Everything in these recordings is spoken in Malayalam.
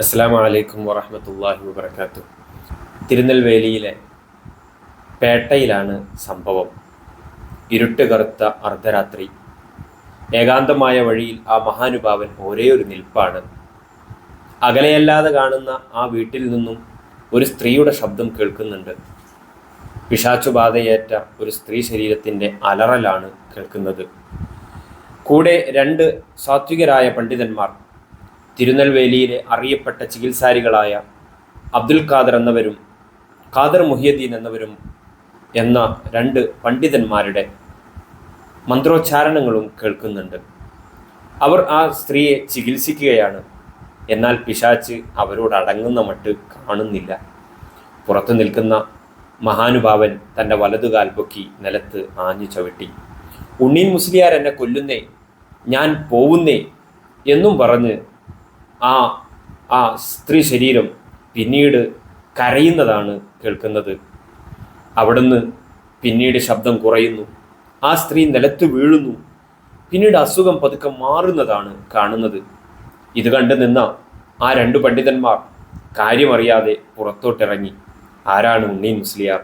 അസ്സലാമു അലൈക്കും വറഹ്മത്തുള്ളാഹി വബറകാതുഹു. തിരുനെൽവേലിയിലെ പേട്ടയിലാണ് സംഭവം. ഇരുട്ട് കറുത്ത അർദ്ധരാത്രി. ഏകാന്തമായ വഴിയിൽ ആ മഹാനുഭാവൻ ഒരേ ഒരു നിൽപ്പാണ്. അകലെയല്ലാതെ കാണുന്ന ആ വീട്ടിൽ നിന്നും ഒരു സ്ത്രീയുടെ ശബ്ദം കേൾക്കുന്നുണ്ട്. പിശാചുബാധയേറ്റ ഒരു സ്ത്രീ ശരീരത്തിൻ്റെ അലറലാണ് കേൾക്കുന്നത്. കൂടെ രണ്ട് സാത്വികരായ പണ്ഡിതന്മാർ, തിരുനെൽവേലിയിലെ അറിയപ്പെട്ട ചികിത്സാരികളായ അബ്ദുൽ ഖാദർ എന്നവരും ഖാദർ മുഹിയുദ്ദീൻ എന്നവരും എന്ന രണ്ട് പണ്ഡിതന്മാരുടെ മന്ത്രോച്ചാരണങ്ങളും കേൾക്കുന്നുണ്ട്. അവർ ആ സ്ത്രീയെ ചികിത്സിക്കുകയാണ്. എന്നാൽ പിശാച്ച് അവരോട് അടങ്ങുന്ന മട്ട് കാണുന്നില്ല. പുറത്തു നിൽക്കുന്ന മഹാനുഭാവൻ തൻ്റെ വലതുകാൽ പൊക്കി നിലത്ത് ആഞ്ഞു ചവിട്ടി, ഉണ്ണീൻ മുസ്ലിയാർ എന്നെ കൊല്ലുന്നേ, ഞാൻ പോവുന്നേ എന്നും പറഞ്ഞ് ആ സ്ത്രീ ശരീരം പിന്നീട് കരയുന്നതാണ് കേൾക്കുന്നത്. അവിടുന്ന് പിന്നീട് ശബ്ദം കുറയുന്നു. ആ സ്ത്രീ നിലത്ത് വീഴുന്നു. പിന്നീട് അസുഖം പതുക്കെ മാറുന്നതാണ് കാണുന്നത്. ഇത് കണ്ടു നിന്ന ആ രണ്ട് പണ്ഡിതന്മാർ കാര്യമറിയാതെ പുറത്തോട്ടിറങ്ങി. ആരാണ് ഉണ്ണീൻ മുസ്ലിയാർ?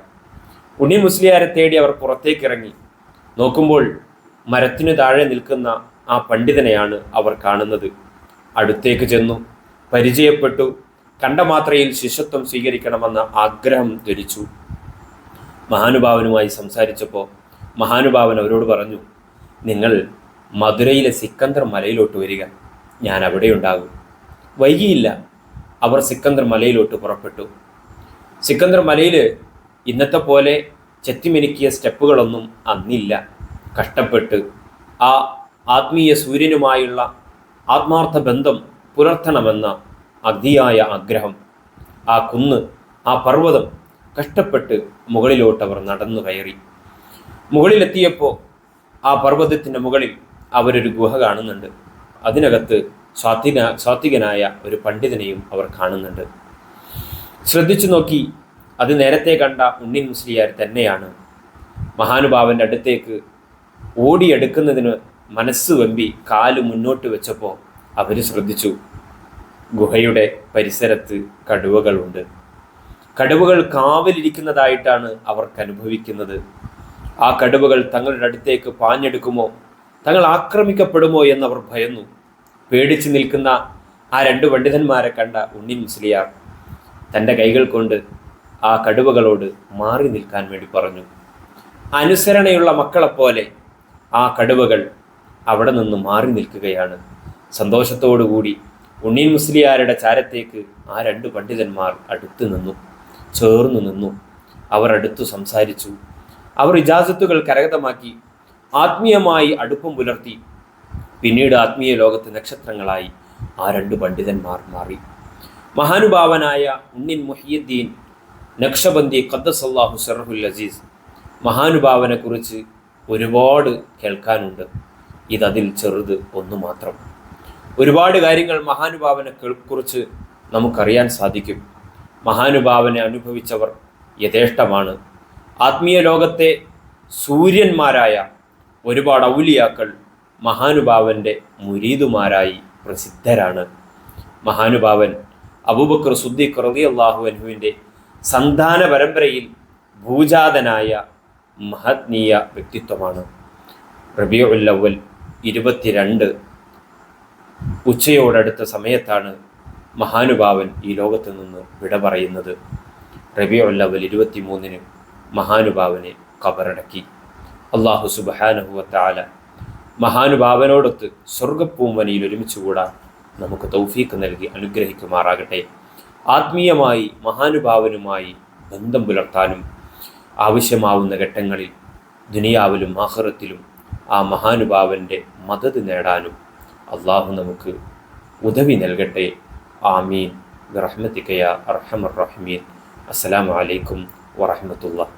ഉണ്ണീൻ മുസ്ലിയാരെ തേടി അവർ പുറത്തേക്കിറങ്ങി. നോക്കുമ്പോൾ മരത്തിനു താഴെ നിൽക്കുന്ന ആ പണ്ഡിതനെയാണ് അവർ കാണുന്നത്. അടുത്തേക്ക് ചെന്നു, പരിചയപ്പെട്ടു. കണ്ട മാത്രയിൽ ശിഷ്യത്വം സ്വീകരിക്കണമെന്ന ആഗ്രഹം ധരിച്ചു. മഹാനുഭാവനുമായി സംസാരിച്ചപ്പോൾ മഹാനുഭാവൻ അവരോട് പറഞ്ഞു, നിങ്ങൾ മധുരയിലെ സിക്കന്ദർ മലയിലോട്ട് വരിക, ഞാൻ അവിടെ ഉണ്ടാകും. വൈകിയില്ല. അവർ സിക്കന്ദർ മലയിലോട്ട് പുറപ്പെട്ടു. സിക്കന്ദർ മലയിൽ ഇന്നത്തെ പോലെ ചെത്തിമിനുക്കിയ സ്റ്റെപ്പുകളൊന്നും അന്നില്ല. കഷ്ടപ്പെട്ട് ആ ആത്മീയ സൂര്യനുമായുള്ള ആത്മാർത്ഥ ബന്ധം പുലർത്തണമെന്ന അതിയായ ആഗ്രഹം, ആ കുന്ന്, ആ പർവ്വതം കഷ്ടപ്പെട്ട് മുകളിലോട്ട് അവർ നടന്നു കയറി. മുകളിലെത്തിയപ്പോൾ ആ പർവ്വതത്തിൻ്റെ മുകളിൽ അവരൊരു ഗുഹ കാണുന്നുണ്ട്. അതിനകത്ത് സാത്വികനായ ഒരു പണ്ഡിതനെയും അവർ കാണുന്നുണ്ട്. ശ്രദ്ധിച്ചു നോക്കി, അത് നേരത്തെ കണ്ട ഉണ്ണീൻ മുസ്ലിയാർ തന്നെയാണ്. മഹാനുഭാവൻ്റെ അടുത്തേക്ക് ഓടിയെടുക്കുന്നതിന് മനസ്സ് വെമ്പി കാല് മുന്നോട്ട് വെച്ചപ്പോൾ അവർ ശ്രദ്ധിച്ചു, ഗുഹയുടെ പരിസരത്ത് കടുവകളുണ്ട്. കടുവകൾ കാവലിരിക്കുന്നതായിട്ടാണ് അവർക്ക് അനുഭവിക്കുന്നത്. ആ കടുവകൾ തങ്ങളുടെ അടുത്തേക്ക് പാഞ്ഞെടുക്കുമോ, തങ്ങൾ ആക്രമിക്കപ്പെടുമോ എന്നവർ ഭയന്നു. പേടിച്ചു നിൽക്കുന്ന ആ രണ്ട് പണ്ഡിതന്മാരെ കണ്ട ഉണ്ണീൻ മുസ്ലിയാർ തൻ്റെ കൈകൾ കൊണ്ട് ആ കടുവകളോട് മാറി നിൽക്കാൻ വേണ്ടി പറഞ്ഞു. അനുസരണയുള്ള മക്കളെപ്പോലെ ആ കടുവകൾ അവിടെ നിന്ന് മാറി നിൽക്കുകയാണ്. സന്തോഷത്തോടുകൂടി ഉണ്ണീൻ മുസ്ലിയാരുടെ ചാരത്തേക്ക് ആ രണ്ട് പണ്ഡിതന്മാർ അടുത്ത് നിന്നു, ചേർന്നു നിന്നു. അവർ അടുത്തു സംസാരിച്ചു. അവർ ഇജാസത്തുകൾ കരഗതമാക്കി ആത്മീയമായി അടുപ്പം പുലർത്തി. പിന്നീട് ആത്മീയ ലോകത്ത് നക്ഷത്രങ്ങളായി ആ രണ്ട് പണ്ഡിതന്മാർ മാറി. മഹാനുഭാവനായ ഉണ്ണീൻ മുഹിയുദ്ദീൻ നക്ഷബന്ദി ഖദ്ദസല്ലാഹു സിർറുൽ അസീസ്, മഹാനുഭാവനെ കുറിച്ച് ഒരുപാട് കേൾക്കാനുണ്ട്. ഇതതിൽ ചെറുത് ഒന്നു മാത്രം. ഒരുപാട് കാര്യങ്ങൾ മഹാനുഭാവനെ കുറിച്ച് നമുക്കറിയാൻ സാധിക്കും. മഹാനുഭാവനെ അനുഭവിച്ചവർ യഥേഷ്ടമാണ്. ആത്മീയ ലോകത്തെ സൂര്യന്മാരായ ഒരുപാട് ഔലിയാക്കൾ മഹാനുഭാവൻ്റെ മുരീദുമാരായി പ്രസിദ്ധരാണ്. മഹാനുഭാവൻ അബൂബക്കർ സിദ്ദീഖ് റളിയല്ലാഹു അൻഹുവിൻ്റെ സന്താന പരമ്പരയിൽ ഭൂജാതനായ മഹത്നീയ വ്യക്തിത്വമാണ്. റബീഉൽ അവ്വൽ 22 ഉച്ചയോടടുത്ത സമയത്താണ് മഹാനുഭാവൻ ഈ ലോകത്ത് നിന്ന് വിട പറയുന്നത്. റബീഉൽ അവ്വൽ 23 മഹാനുഭാവനെ ഖബറടക്കി. അല്ലാഹു സുബ്ഹാനഹു വ തആല മഹാനുഭാവനോടൊത്ത് സ്വർഗ്ഗപ്പൂമ്പനിയിൽ ഒരുമിച്ചുകൂടാൻ നമുക്ക് തൗഫീഖ് നൽകി അനുഗ്രഹിക്കുമാറാകട്ടെ. ആത്മീയമായി മഹാനുഭാവനുമായി ബന്ധം പുലർത്താനും ആവശ്യമാവുന്ന ഘട്ടങ്ങളിൽ ദുനിയാവിലും ആഖിറത്തിലും ആ മഹാനുഭാവൻ്റെ മദദ് നേടാനും അള്ളാഹു നമുക്ക് ഉദവി നൽകട്ടെ. ആമീൻ ബിറഹ്മതിക യാ അർഹമർ റഹീമീൻ. അസ്സലാമു അലൈക്കും വറഹ്മത്തുള്ളാഹി.